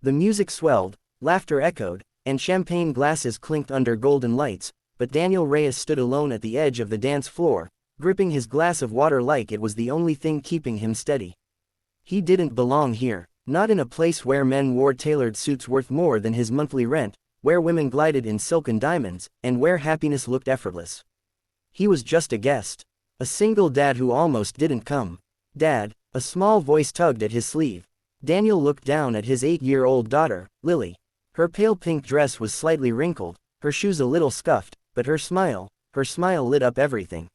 The music swelled, laughter echoed, and champagne glasses clinked under golden lights, but Daniel Reyes stood alone at the edge of the dance floor, gripping his glass of water like it was the only thing keeping him steady. He didn't belong here, not in a place where men wore tailored suits worth more than his monthly rent, where women glided in silken diamonds, and where happiness looked effortless. He was just a guest. A single dad who almost didn't come. Dad, a small voice tugged at his sleeve. Daniel looked down at his 8-year-old daughter, Lily. Her pale pink dress was slightly wrinkled, her shoes a little scuffed, but her smile lit up everything.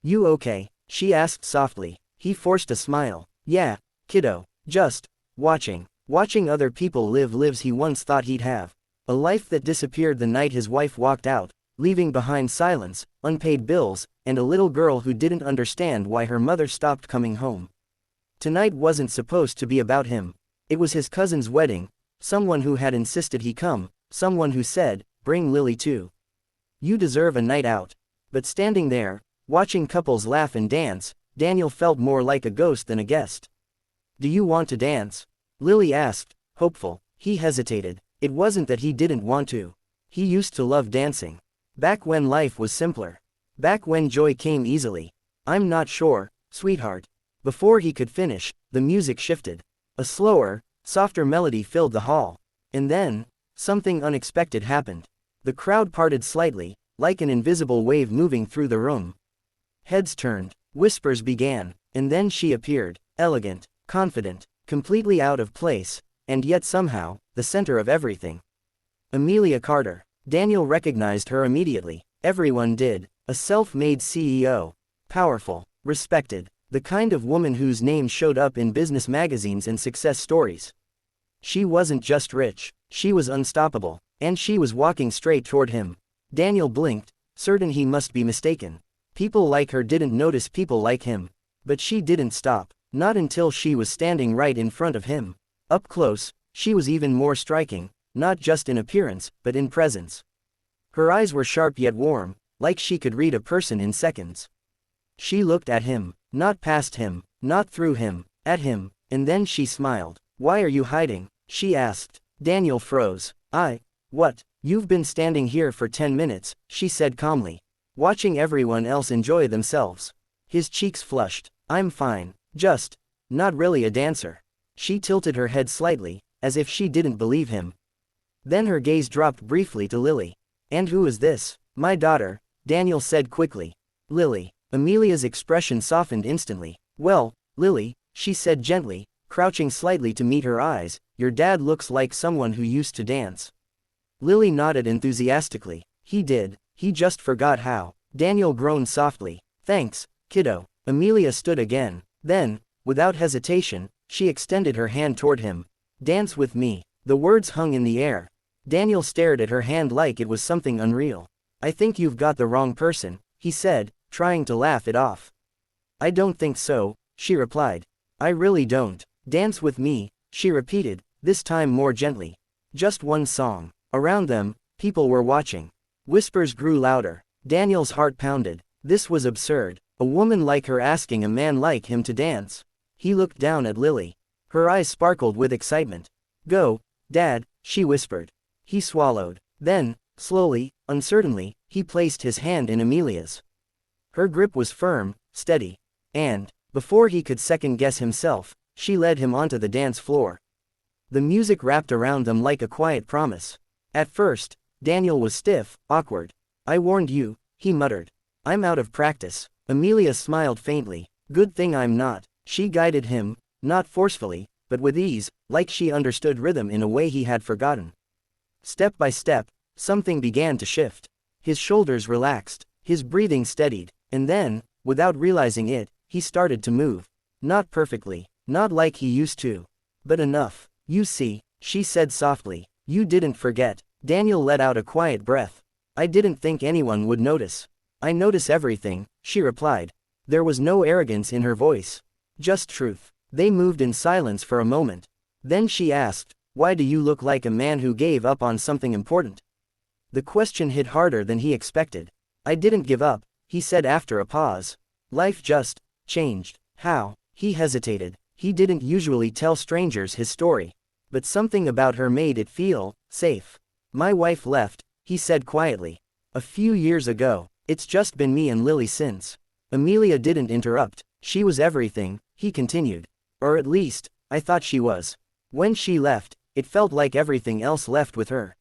"You okay?" she asked softly. He forced a smile. "Yeah, kiddo, just watching other people live lives he once thought he'd have. A life that disappeared the night his wife walked out, leaving behind silence, unpaid bills, and a little girl who didn't understand why her mother stopped coming home. Tonight wasn't supposed to be about him. It was his cousin's wedding, someone who had insisted he come, someone who said, 'Bring Lily too. You deserve a night out.'" But standing there, watching couples laugh and dance, Daniel felt more like a ghost than a guest. "Do you want to dance?" Lily asked, hopeful. He hesitated. It wasn't that he didn't want to. He used to love dancing. Back when life was simpler. Back when joy came easily. "I'm not sure, sweetheart." Before he could finish, the music shifted. A slower, softer melody filled the hall. And then, something unexpected happened. The crowd parted slightly, like an invisible wave moving through the room. Heads turned, whispers began, and then she appeared, elegant, confident, completely out of place, and yet somehow, the center of everything. Amelia Carter. Daniel recognized her immediately. Everyone did. A self-made CEO. Powerful, respected, the kind of woman whose name showed up in business magazines and success stories. She wasn't just rich, she was unstoppable, and she was walking straight toward him. Daniel blinked, certain he must be mistaken. People like her didn't notice people like him. But she didn't stop, not until she was standing right in front of him. Up close, she was even more striking, not just in appearance, but in presence. Her eyes were sharp yet warm, like she could read a person in seconds. She looked at him, not past him, not through him, at him, and then she smiled. "Why are you hiding?" she asked. Daniel froze. What? You've been standing here for 10 minutes, she said calmly, watching everyone else enjoy themselves. His cheeks flushed. "I'm fine, just not really a dancer." She tilted her head slightly, as if she didn't believe him. Then her gaze dropped briefly to Lily. "And who is this?" "My daughter," Daniel said quickly. "Lily." Amelia's expression softened instantly. "Well, Lily," she said gently, crouching slightly to meet her eyes, "your dad looks like someone who used to dance." Lily nodded enthusiastically. "He did, he just forgot how." Daniel groaned softly. "Thanks, kiddo." Amelia stood again. Then, without hesitation, she extended her hand toward him. "Dance with me." The words hung in the air. Daniel stared at her hand like it was something unreal. "I think you've got the wrong person," he said, trying to laugh it off. "I don't think so," she replied. "I really don't." "Dance with me," she repeated, this time more gently. "Just one song." Around them, people were watching. Whispers grew louder. Daniel's heart pounded. This was absurd. A woman like her asking a man like him to dance. He looked down at Lily. Her eyes sparkled with excitement. "Go, Dad," she whispered. He swallowed. Then, slowly, uncertainly, he placed his hand in Amelia's. Her grip was firm, steady. And, before he could second-guess himself, she led him onto the dance floor. The music wrapped around them like a quiet promise. At first, Daniel was stiff, awkward. "I warned you," he muttered. "I'm out of practice." Amelia smiled faintly. "Good thing I'm not." She guided him, not forcefully, but with ease, like she understood rhythm in a way he had forgotten. Step by step, something began to shift. His shoulders relaxed, his breathing steadied, and then, without realizing it, he started to move. Not perfectly, not like he used to, but enough. "You see," she said softly, "you didn't forget." Daniel let out a quiet breath. "I didn't think anyone would notice." "I notice everything," she replied. There was no arrogance in her voice. Just truth. They moved in silence for a moment. Then she asked, "Why do you look like a man who gave up on something important?" The question hit harder than he expected. "I didn't give up," he said after a pause. "Life just changed." "How?" He hesitated. He didn't usually tell strangers his story. but something about her made it feel safe. My wife left, he said quietly. A few years ago. It's just been me and Lily since. Amelia didn't interrupt. She was everything, he continued. Or at least, I thought she was. When she left, it felt like everything else left with her.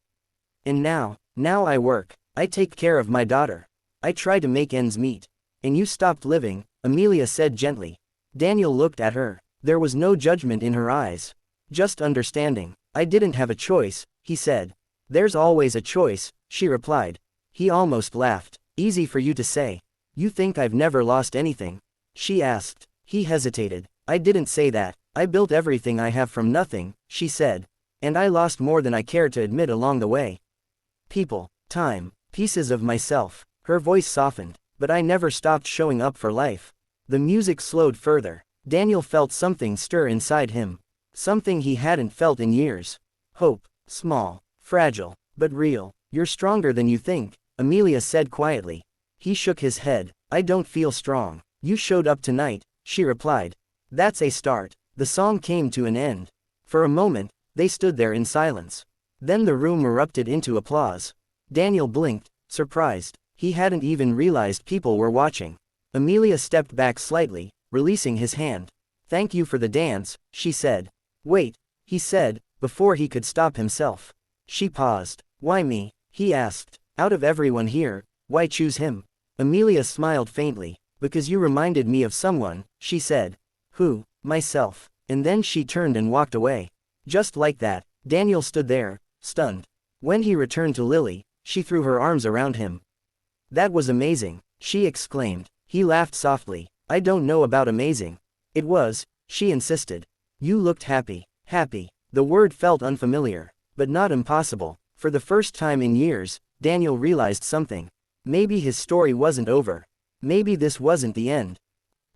And now I work. I take care of my daughter. I try to make ends meet. And you stopped living, Amelia said gently. Daniel looked at her. There was no judgment in her eyes. Just understanding. I didn't have a choice, he said. There's always a choice, she replied. He almost laughed. Easy for you to say. You think I've never lost anything? She asked. He hesitated. I didn't say that. I built everything I have from nothing, she said. And I lost more than I cared to admit along the way. People, time, pieces of myself. Her voice softened. But I never stopped showing up for life. The music slowed further. Daniel felt something stir inside him. Something he hadn't felt in years. Hope, small, fragile, but real. You're stronger than you think, Amelia said quietly. He shook his head. I don't feel strong. You showed up tonight, she replied. That's a start. The song came to an end. For a moment, they stood there in silence. Then the room erupted into applause. Daniel blinked, surprised. He hadn't even realized people were watching. Amelia stepped back slightly, releasing his hand. Thank you for the dance, she said. Wait, he said, before he could stop himself. She paused. Why me? He asked. Out of everyone here, why choose him? Amelia smiled faintly. Because you reminded me of someone, she said. Who? Myself. And then she turned and walked away. Just like that, Daniel stood there, stunned. When he returned to Lily, she threw her arms around him. That was amazing, she exclaimed. He laughed softly. I don't know about amazing. It was, she insisted. You looked happy. Happy. The word felt unfamiliar, but not impossible. For the first time in years, Daniel realized something. Maybe his story wasn't over. Maybe this wasn't the end.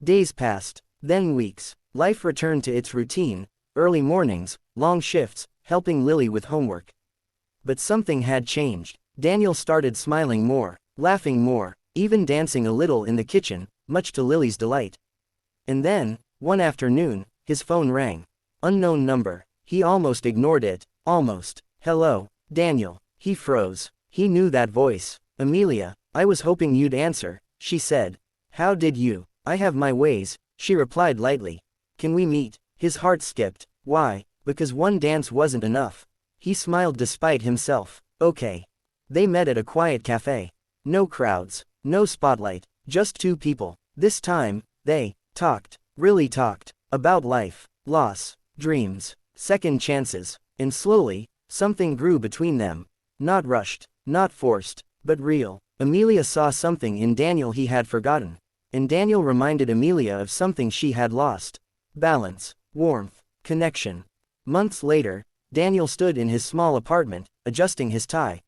Days passed, then weeks. Life returned to its routine, early mornings, long shifts, helping Lily with homework. But something had changed. Daniel started smiling more, laughing more, even dancing a little in the kitchen, much to Lily's delight. And then, one afternoon, his phone rang. Unknown number. He almost ignored it. Almost. Hello, Daniel. He froze. He knew that voice. Amelia, I was hoping you'd answer, she said. How did you? I have my ways, she replied lightly. Can we meet? His heart skipped. Why? Because one dance wasn't enough. He smiled despite himself. Okay. They met at a quiet cafe. No crowds, no spotlight, just two people. This time, they talked, really talked, about life, loss, dreams, second chances, and slowly, something grew between them. Not rushed, not forced, but real. Amelia saw something in Daniel he had forgotten. And Daniel reminded Amelia of something she had lost. Balance, warmth, connection. Months later, Daniel stood in his small apartment, adjusting his tie.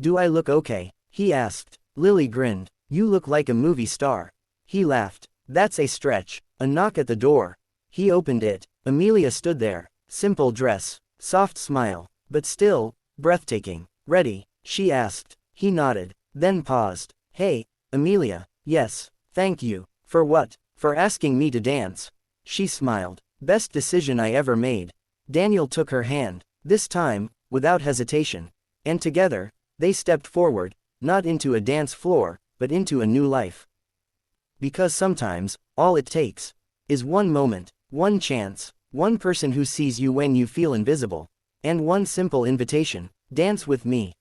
Do I look okay? He asked. Lily grinned. You look like a movie star. He laughed. That's a stretch. A knock at the door. He opened it. Amelia stood there. Simple dress, soft smile, but still, breathtaking. Ready? She asked. He nodded, then paused. Hey, Amelia. Yes, thank you. For what? For asking me to dance. She smiled. Best decision I ever made. Daniel took her hand, this time, without hesitation. And together, they stepped forward, not into a dance floor, but into a new life. Because sometimes, all it takes is one moment, one chance, one person who sees you when you feel invisible, and one simple invitation, dance with me.